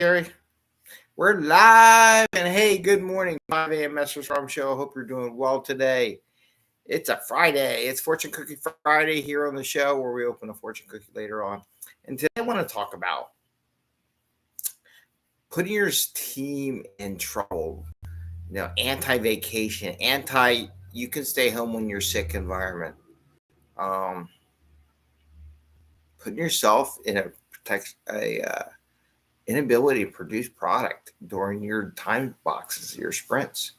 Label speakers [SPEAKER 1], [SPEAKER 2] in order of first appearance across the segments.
[SPEAKER 1] Gary. We're live, and hey, good morning, 5 a.m. Mester Scrum Show. I hope you're doing well today. It's a Friday. It's Fortune Cookie Friday here on the show where we open a fortune cookie later on. And today I want to talk about putting your team in trouble, anti-vacation, you can stay home when you're sick environment. Putting yourself in inability to produce product during your time boxes, your sprints,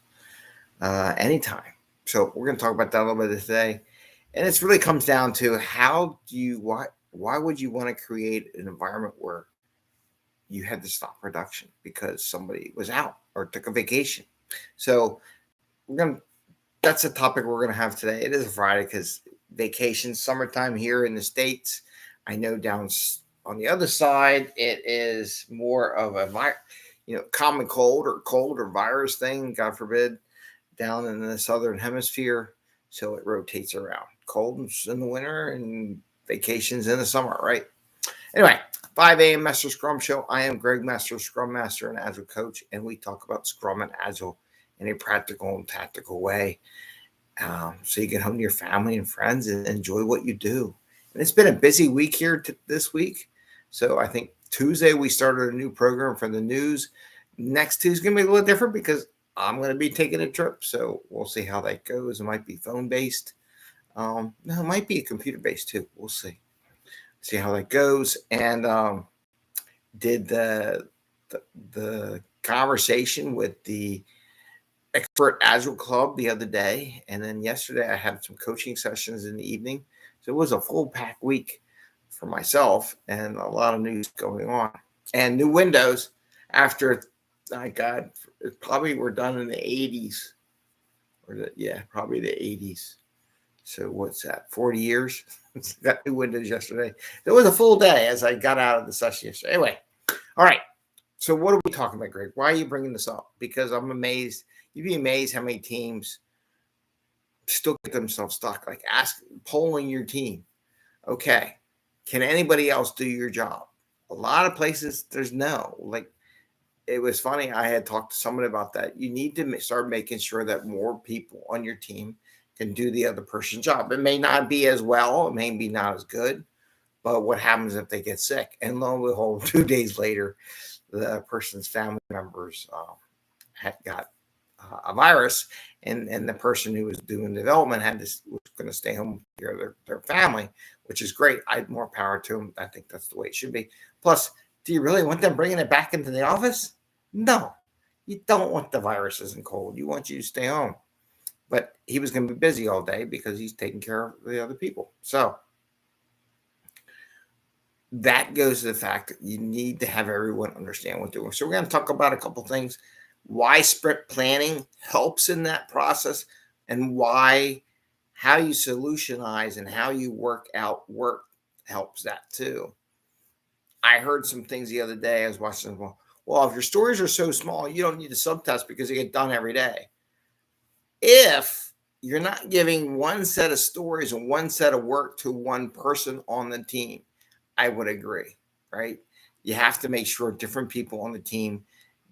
[SPEAKER 1] anytime. So we're going to talk about that a little bit today. And it really comes down to why would you want to create an environment where you had to stop production because somebody was out or took a vacation? So that's a topic we're going to have today. It is a Friday because vacation, summertime here in the States. I know down on the other side, it is more of a common cold or virus thing, God forbid, down in the southern hemisphere. So it rotates around. Cold in the winter and vacations in the summer, right? Anyway, 5 a.m. Mester Scrum Show. I am Greg Mester, Scrum Master and Agile Coach, and we talk about Scrum and Agile in a practical and tactical way, so you get home to your family and friends and enjoy what you do. And it's been a busy week here this week. So I think Tuesday we started a new program for the news. Next Tuesday is going to be a little different because I'm going to be taking a trip. So we'll see how that goes. It might be phone-based. No, it might be computer-based too. We'll see. See how that goes. And did the conversation with the Expert Agile Club the other day. And then yesterday I had some coaching sessions in the evening. So it was a full pack week for myself and a lot of news going on. And new windows after, my God, probably we're done in the 80s. Probably the 80s. So what's that, 40 years? Got new windows yesterday. It was a full day as I got out of the session yesterday. Anyway, all right. So what are we talking about, Greg? Why are you bringing this up? Because I'm amazed. You'd be amazed how many teams still get themselves stuck. Like polling your team. Okay, can anybody else do your job? A lot of places there's no. Like, it was funny. I had talked to someone about that. You need to start making sure that more people on your team can do the other person's job. It may not be as well. It may be not as good. But what happens if they get sick? And lo and behold, 2 days later, the person's family members had got a virus, and the person who was doing development was going to stay home with their family, which is great. I had more power to them. I think that's the way it should be. Plus, do you really want them bringing it back into the office? No, you don't want the viruses and cold. You want you to stay home. But he was going to be busy all day because he's taking care of the other people. So that goes to the fact that you need to have everyone understand what they're doing. So we're going to talk about a couple things. Why sprint planning helps in that process, and how you solutionize and how you work helps that too. I heard some things the other day. I was watching, well, if your stories are so small, you don't need to subtest because they get done every day. If you're not giving one set of stories and one set of work to one person on the team, I would agree, right? You have to make sure different people on the team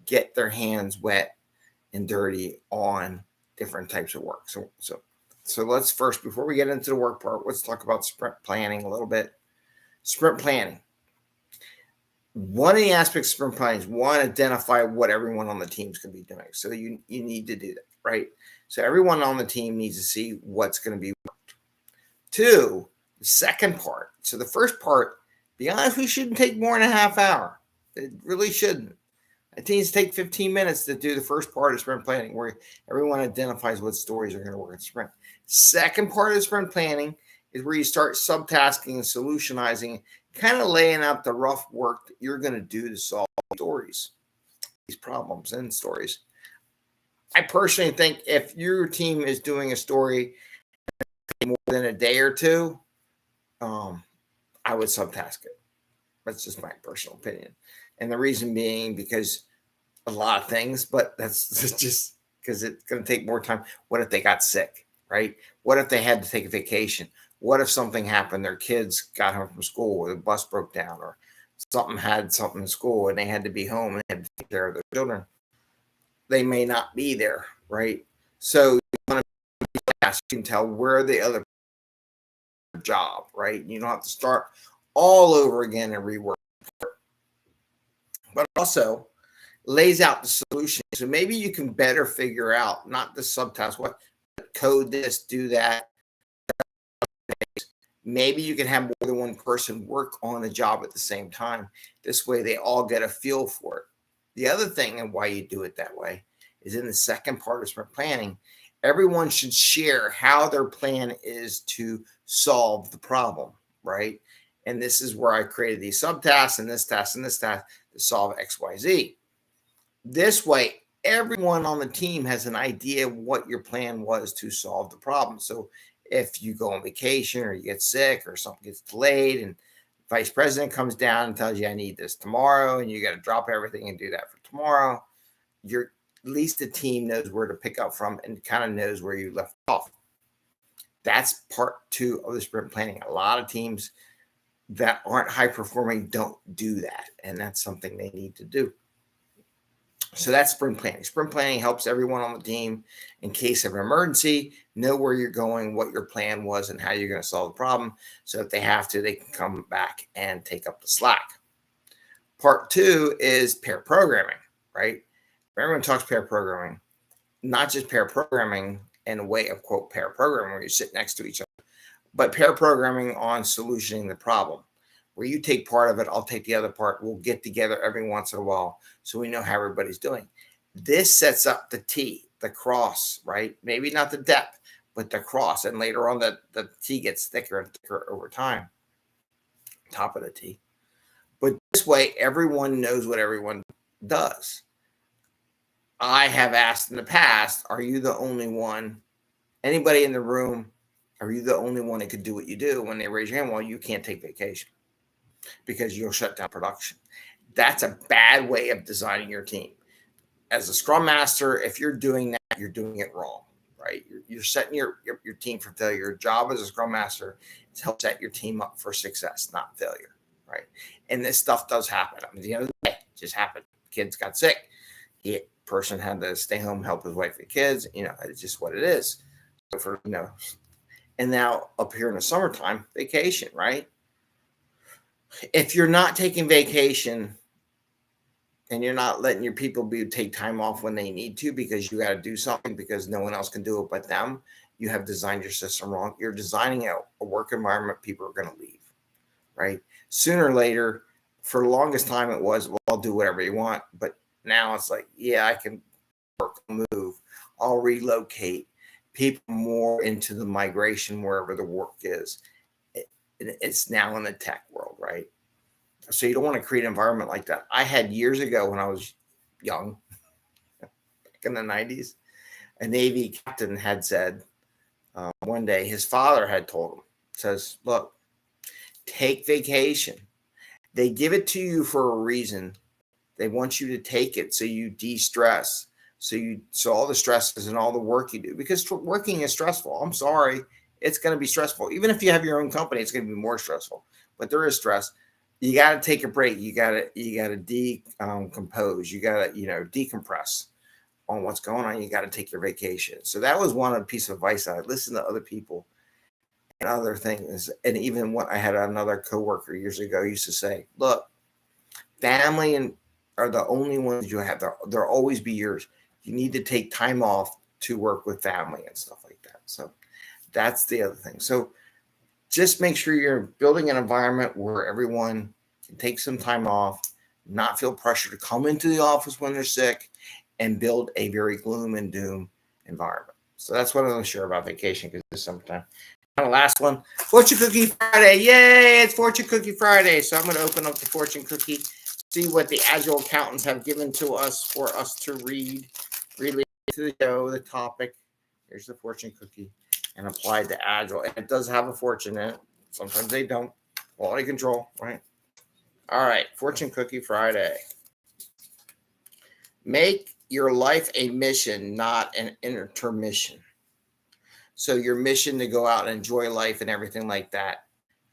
[SPEAKER 1] get their hands wet and dirty on different types of work. So let's first, before we get into the work part, let's talk about sprint planning a little bit. Sprint planning. One of the aspects of sprint planning is, one, identify what everyone on the team is going to be doing. So you need to do that, right? So everyone on the team needs to see what's going to be worked. Two, the second part. So the first part, be honest, we shouldn't take more than a half hour. It really shouldn't. It needs to take 15 minutes to do the first part of sprint planning, where everyone identifies what stories are going to work in sprint. Second part of sprint planning is where you start subtasking and solutionizing, kind of laying out the rough work that you're going to do to solve stories, these problems and stories. I personally think if your team is doing a story more than a day or two, I would subtask it. That's just my personal opinion. And the reason being because a lot of things, but that's just because it's going to take more time. What if they got sick, right? What if they had to take a vacation? What if something happened? Their kids got home from school or the bus broke down or something had something in school and they had to be home and they had to take care of their children, they may not be there, right? So you want to ask, you can tell where the other job, right? You don't have to start all over again and rework. But also lays out the solution. So maybe you can better figure out not the subtasks, what code this, do that. Maybe you can have more than one person work on a job at the same time. This way they all get a feel for it. The other thing and why you do it that way is in the second part of sprint planning, everyone should share how their plan is to solve the problem, right? And this is where I created these subtasks and this task and this task to solve X, Y, Z. This way, everyone on the team has an idea of what your plan was to solve the problem. So if you go on vacation or you get sick or something gets delayed and vice president comes down and tells you I need this tomorrow and you got to drop everything and do that for tomorrow, you're at least the team knows where to pick up from and kind of knows where you left off. That's part 2 of the sprint planning. A lot of teams that aren't high performing don't do that, and that's something they need to do. So that's sprint planning. Sprint planning helps everyone on the team, in case of an emergency, know where you're going, what your plan was, and how you're going to solve the problem. So if they have to, they can come back and take up the slack. Part 2 is pair programming, right? Everyone talks pair programming, not just pair programming in a way of, quote, pair programming where you sit next to each other, but pair programming on solutioning the problem, where you take part of it, I'll take the other part. We'll get together every once in a while so we know how everybody's doing. This sets up the T, the cross, right? Maybe not the depth, but the cross. And later on, the T gets thicker and thicker over time, top of the T. But this way, everyone knows what everyone does. I have asked in the past, are you the only one, anybody in the room, are you the only one that could do what you do? When they raise your hand, well, you can't take vacation because you'll shut down production. That's a bad way of designing your team. As a Scrum Master, if you're doing that, you're doing it wrong, right? You're setting your team for failure. Your job as a Scrum Master is to help set your team up for success, not failure, right? And this stuff does happen. I mean, the other day, it just happened. Kids got sick. The person had to stay home, help his wife and kids. It's just what it is. And now up here in the summertime, vacation, right? If you're not taking vacation and you're not letting your people take time off when they need to because you got to do something because no one else can do it but them, you have designed your system wrong. You're designing a work environment people are going to leave, right? Sooner or later, for the longest time it was, well, I'll do whatever you want. But now it's like, yeah, I can work, move, I'll relocate people more into the migration wherever the work is. It's now in the tech world, right? So you don't want to create an environment like that. I had years ago when I was young, back in the 90s, a Navy captain had said one day his father had told him, says, look, take vacation. They give it to you for a reason. They want you to take it so you de-stress. So all the stresses and all the work you do, because working is stressful. I'm sorry. It's going to be stressful. Even if you have your own company, it's going to be more stressful, but there is stress. You got to take a break. You got to decompose. You got to, decompress on what's going on. You got to take your vacation. So that was one piece of advice. I listened to other people and other things. And even when I had another coworker years ago used to say, look, family and are the only ones you have. They'll always be yours. You need to take time off to work with family and stuff like that. So that's the other thing. So just make sure you're building an environment where everyone can take some time off, not feel pressure to come into the office when they're sick, and build a very gloom and doom environment. So that's what I'm going to share about vacation because it's summertime. And the last one, Fortune Cookie Friday. Yay, it's Fortune Cookie Friday. So I'm going to open up the Fortune Cookie, see what the Agile accountants have given to us for us to read, relate to the show, the topic. Here's the Fortune Cookie. And applied to Agile. And it does have a fortune in it. Sometimes they don't. Quality control, right? All right, Fortune Cookie Friday. Make your life a mission, not an intermission. So your mission to go out and enjoy life and everything like that,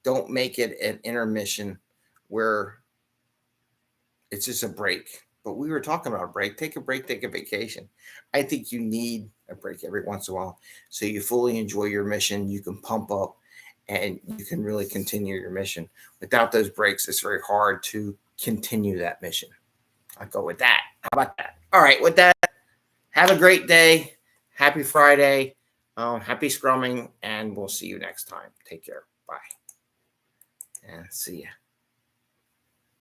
[SPEAKER 1] don't make it an intermission where It's just a break. But we were talking about a break. Take a break, take a vacation. I think you need a break every once in a while so you fully enjoy your mission. You can pump up and you can really continue your mission. Without those breaks, it's very hard to continue that mission. I'll go with that. How about that? All right, with that, have a great day. Happy Friday. Happy scrumming, and we'll see you next time. Take care. Bye. And see ya.